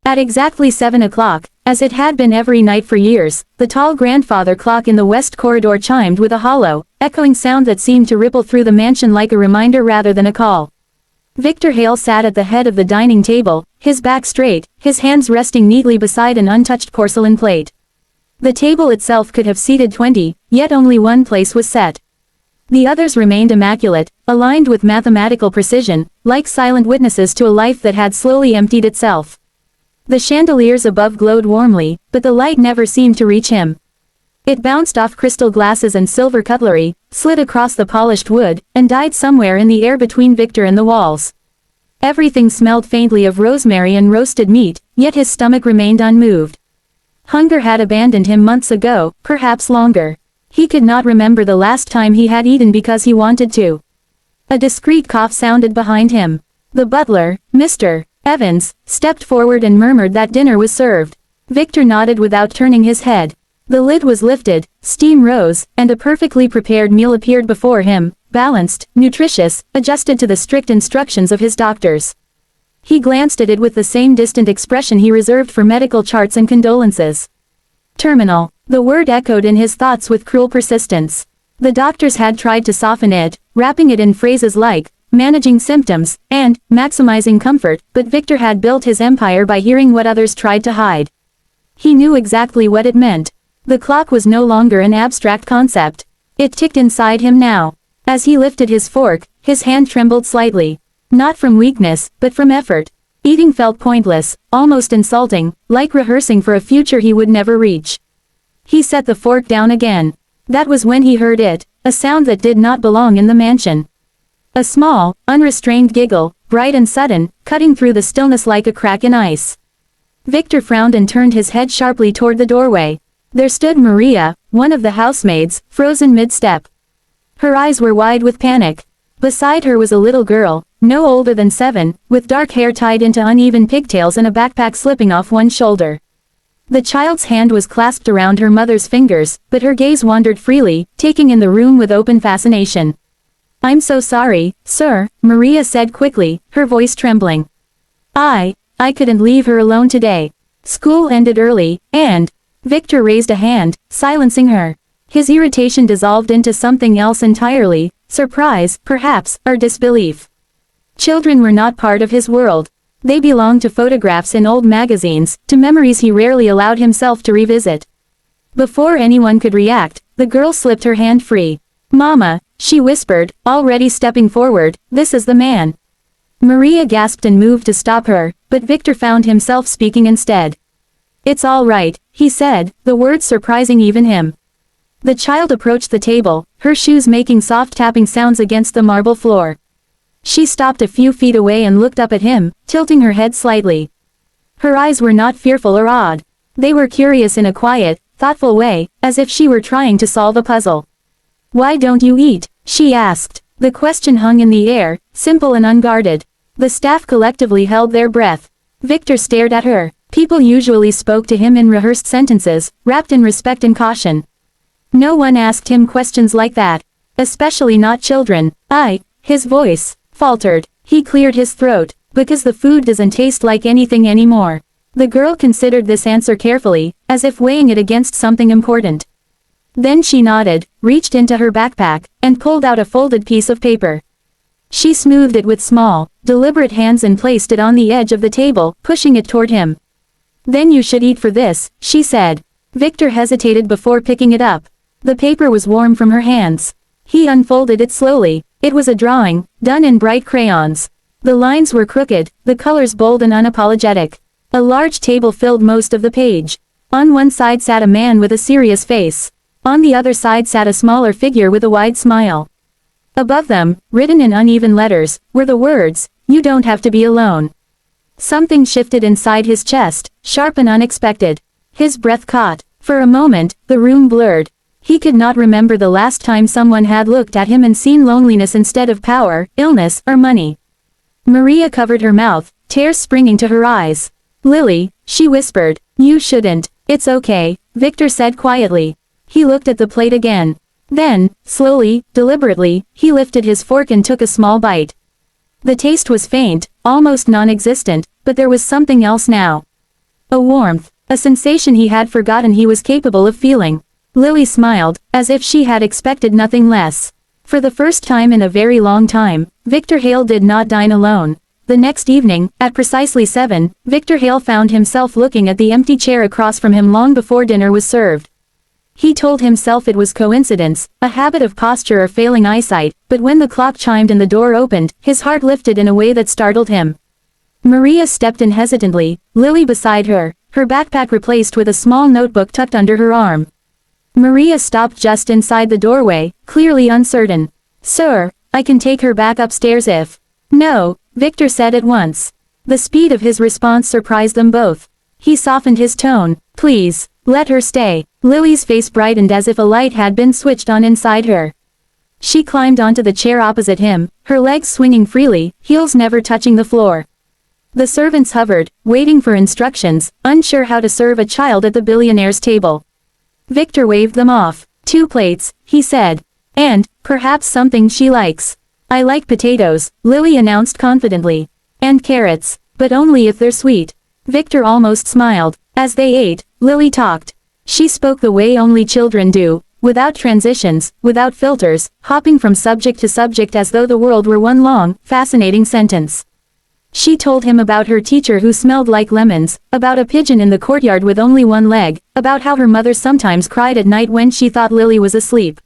At exactly 7 o'clock, as it had been every night for years, the tall grandfather clock in the west corridor chimed with a hollow, echoing sound that seemed to ripple through the mansion like a reminder rather than a call. Victor Hale sat at the head of the dining table, his back straight, his hands resting neatly beside an untouched porcelain plate. The table itself could have seated 20, yet only one place was set. The others remained immaculate, aligned with mathematical precision, like silent witnesses to a life that had slowly emptied itself. The chandeliers above glowed warmly, but the light never seemed to reach him. It bounced off crystal glasses and silver cutlery, slid across the polished wood, and died somewhere in the air between Victor and the walls. Everything smelled faintly of rosemary and roasted meat, yet his stomach remained unmoved. Hunger had abandoned him months ago, perhaps longer. He could not remember the last time he had eaten because he wanted to. A discreet cough sounded behind him. The butler, Mr. Evans, stepped forward and murmured that dinner was served. Victor nodded without turning his head. The lid was lifted, steam rose, and a perfectly prepared meal appeared before him, balanced, nutritious, adjusted to the strict instructions of his doctors. He glanced at it with the same distant expression he reserved for medical charts and condolences. Terminal. The word echoed in his thoughts with cruel persistence. The doctors had tried to soften it, wrapping it in phrases like, managing symptoms, and maximizing comfort, but Victor had built his empire by hearing what others tried to hide. He knew exactly what it meant. The clock was no longer an abstract concept. It ticked inside him now. As he lifted his fork, his hand trembled slightly. Not from weakness, but from effort. Eating felt pointless, almost insulting, like rehearsing for a future he would never reach. He set the fork down again. That was when he heard it, a sound that did not belong in the mansion. A small, unrestrained giggle, bright and sudden, cutting through the stillness like a crack in ice. Victor frowned and turned his head sharply toward the doorway. There stood Maria, one of the housemaids, frozen mid-step. Her eyes were wide with panic. Beside her was a little girl, no older than 7, with dark hair tied into uneven pigtails and a backpack slipping off one shoulder. The child's hand was clasped around her mother's fingers, but her gaze wandered freely, taking in the room with open fascination. "I'm so sorry, sir," Maria said quickly, her voice trembling. I couldn't leave her alone today. School ended early, and..." Victor raised a hand, silencing her. His irritation dissolved into something else entirely, surprise, perhaps, or disbelief. Children were not part of his world. They belonged to photographs in old magazines, to memories he rarely allowed himself to revisit. Before anyone could react, the girl slipped her hand free. "Mama," she whispered, already stepping forward, "this is the man." Maria gasped and moved to stop her, but Victor found himself speaking instead. "It's all right," he said, the words surprising even him. The child approached the table, her shoes making soft tapping sounds against the marble floor. She stopped a few feet away and looked up at him, tilting her head slightly. Her eyes were not fearful or odd. They were curious in a quiet, thoughtful way, as if she were trying to solve a puzzle. "Why don't you eat?" she asked. The question hung in the air, simple and unguarded. The staff collectively held their breath. Victor stared at her. People usually spoke to him in rehearsed sentences, wrapped in respect and caution. No one asked him questions like that. Especially not children. His voice faltered. He cleared his throat. "Because the food doesn't taste like anything anymore." The girl considered this answer carefully, as if weighing it against something important. Then she nodded, reached into her backpack, and pulled out a folded piece of paper. She smoothed it with small, deliberate hands and placed it on the edge of the table, pushing it toward him. "Then you should eat for this," she said. Victor hesitated before picking it up. The paper was warm from her hands. He unfolded it slowly. It was a drawing, done in bright crayons. The lines were crooked, the colors bold and unapologetic. A large table filled most of the page. On one side sat a man with a serious face. On the other side sat a smaller figure with a wide smile. Above them, written in uneven letters, were the words, "You don't have to be alone." Something shifted inside his chest, sharp and unexpected. His breath caught. For a moment, the room blurred. He could not remember the last time someone had looked at him and seen loneliness instead of power, illness, or money. Maria covered her mouth, tears springing to her eyes. "Lily," she whispered, "you shouldn't." "It's okay," Victor said quietly. He looked at the plate again. Then, slowly, deliberately, he lifted his fork and took a small bite. The taste was faint, almost non-existent, but there was something else now. A warmth, a sensation he had forgotten he was capable of feeling. Lily smiled, as if she had expected nothing less. For the first time in a very long time, Victor Hale did not dine alone. The next evening, at precisely 7, Victor Hale found himself looking at the empty chair across from him long before dinner was served. He told himself it was coincidence, a habit of posture or failing eyesight, but when the clock chimed and the door opened, his heart lifted in a way that startled him. Maria stepped in hesitantly, Lily beside her, her backpack replaced with a small notebook tucked under her arm. Maria stopped just inside the doorway, clearly uncertain. "Sir, I can take her back upstairs if—" "No," Victor said at once. The speed of his response surprised them both. He softened his tone. "Please, let her stay." Lily's face brightened as if a light had been switched on inside her. She climbed onto the chair opposite him, her legs swinging freely, heels never touching the floor. The servants hovered, waiting for instructions, unsure how to serve a child at the billionaire's table. Victor waved them off. "2 plates," he said. "And, perhaps something she likes." "I like potatoes," Lily announced confidently. "And carrots, but only if they're sweet." Victor almost smiled. As they ate, Lily talked. She spoke the way only children do, without transitions, without filters, hopping from subject to subject as though the world were one long, fascinating sentence. She told him about her teacher who smelled like lemons, about a pigeon in the courtyard with only one leg, about how her mother sometimes cried at night when she thought Lily was asleep.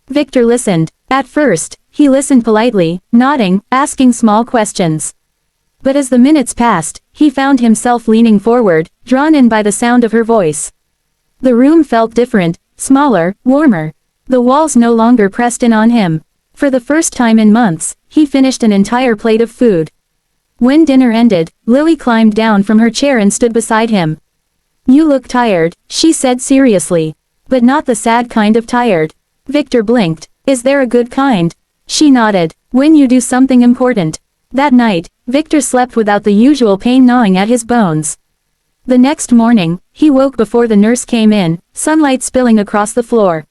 Victor listened. At first, he listened politely, nodding, asking small questions. But as the minutes passed, he found himself leaning forward, drawn in by the sound of her voice. The room felt different, smaller, warmer. The walls no longer pressed in on him. For the first time in months, he finished an entire plate of food. When dinner ended, Lily climbed down from her chair and stood beside him. "You look tired," she said seriously. "But not the sad kind of tired." Victor blinked. "Is there a good kind?" She nodded. "When you do something important." That night, Victor slept without the usual pain gnawing at his bones. The next morning, he woke before the nurse came in, sunlight spilling across the floor.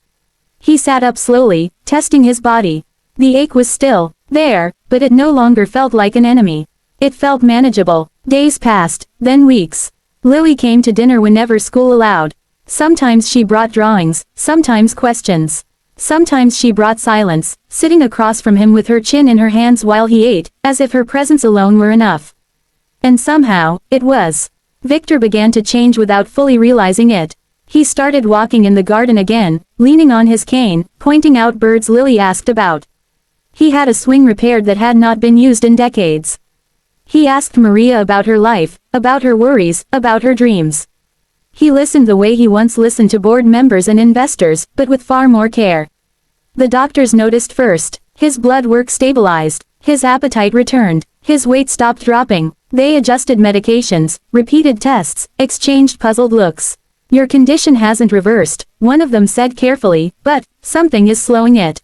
He sat up slowly, testing his body. The ache was still there, but it no longer felt like an enemy. It felt manageable. Days passed, then weeks. Lily came to dinner whenever school allowed. Sometimes she brought drawings, sometimes questions. Sometimes she brought silence, sitting across from him with her chin in her hands while he ate, as if her presence alone were enough. And somehow, it was. Victor began to change without fully realizing it. He started walking in the garden again, leaning on his cane, pointing out birds Lily asked about. He had a swing repaired that had not been used in decades. He asked Maria about her life, about her worries, about her dreams. He listened the way he once listened to board members and investors, but with far more care. The doctors noticed first. His blood work stabilized. His appetite returned. His weight stopped dropping. They adjusted medications, repeated tests, exchanged puzzled looks. "Your condition hasn't reversed," one of them said carefully, "but something is slowing it."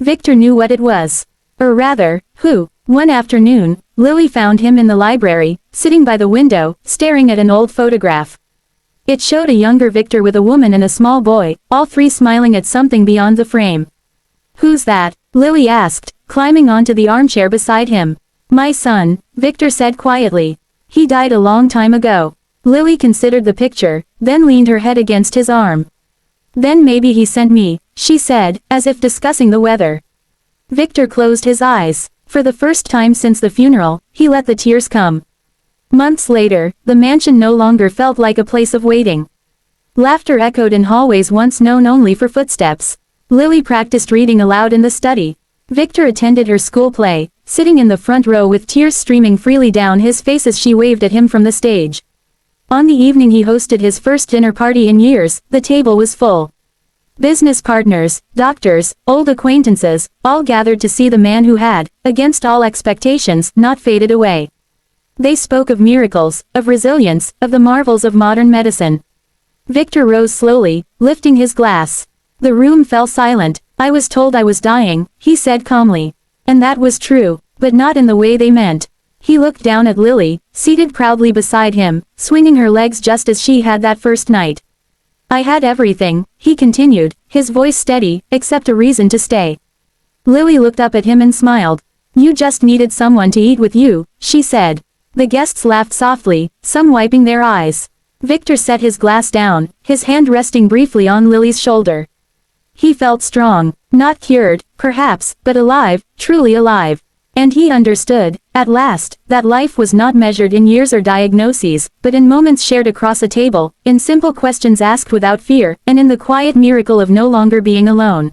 Victor knew what it was. Or rather, who. One afternoon, Lily found him in the library, sitting by the window, staring at an old photograph. It showed a younger Victor with a woman and a small boy, all three smiling at something beyond the frame. "Who's that?" Lily asked, climbing onto the armchair beside him. "My son," Victor said quietly. "He died a long time ago." Lily considered the picture, then leaned her head against his arm. "Then maybe he sent me," she said, as if discussing the weather. Victor closed his eyes. For the first time since the funeral, he let the tears come. Months later, the mansion no longer felt like a place of waiting. Laughter echoed in hallways once known only for footsteps. Lily practiced reading aloud in the study. Victor attended her school play, sitting in the front row with tears streaming freely down his face as she waved at him from the stage. On the evening he hosted his first dinner party in years, the table was full. Business partners, doctors, old acquaintances, all gathered to see the man who had, against all expectations, not faded away. They spoke of miracles, of resilience, of the marvels of modern medicine. Victor rose slowly, lifting his glass. The room fell silent. "I was told I was dying," he said calmly. And that was true, but not in the way they meant. He looked down at Lily, seated proudly beside him, swinging her legs just as she had that first night. "I had everything," he continued, his voice steady, "except a reason to stay." Lily looked up at him and smiled. "You just needed someone to eat with you," she said. The guests laughed softly, some wiping their eyes. Victor set his glass down, his hand resting briefly on Lily's shoulder. He felt strong, not cured, perhaps, but alive, truly alive. And he understood, at last, that life was not measured in years or diagnoses, but in moments shared across a table, in simple questions asked without fear, and in the quiet miracle of no longer being alone.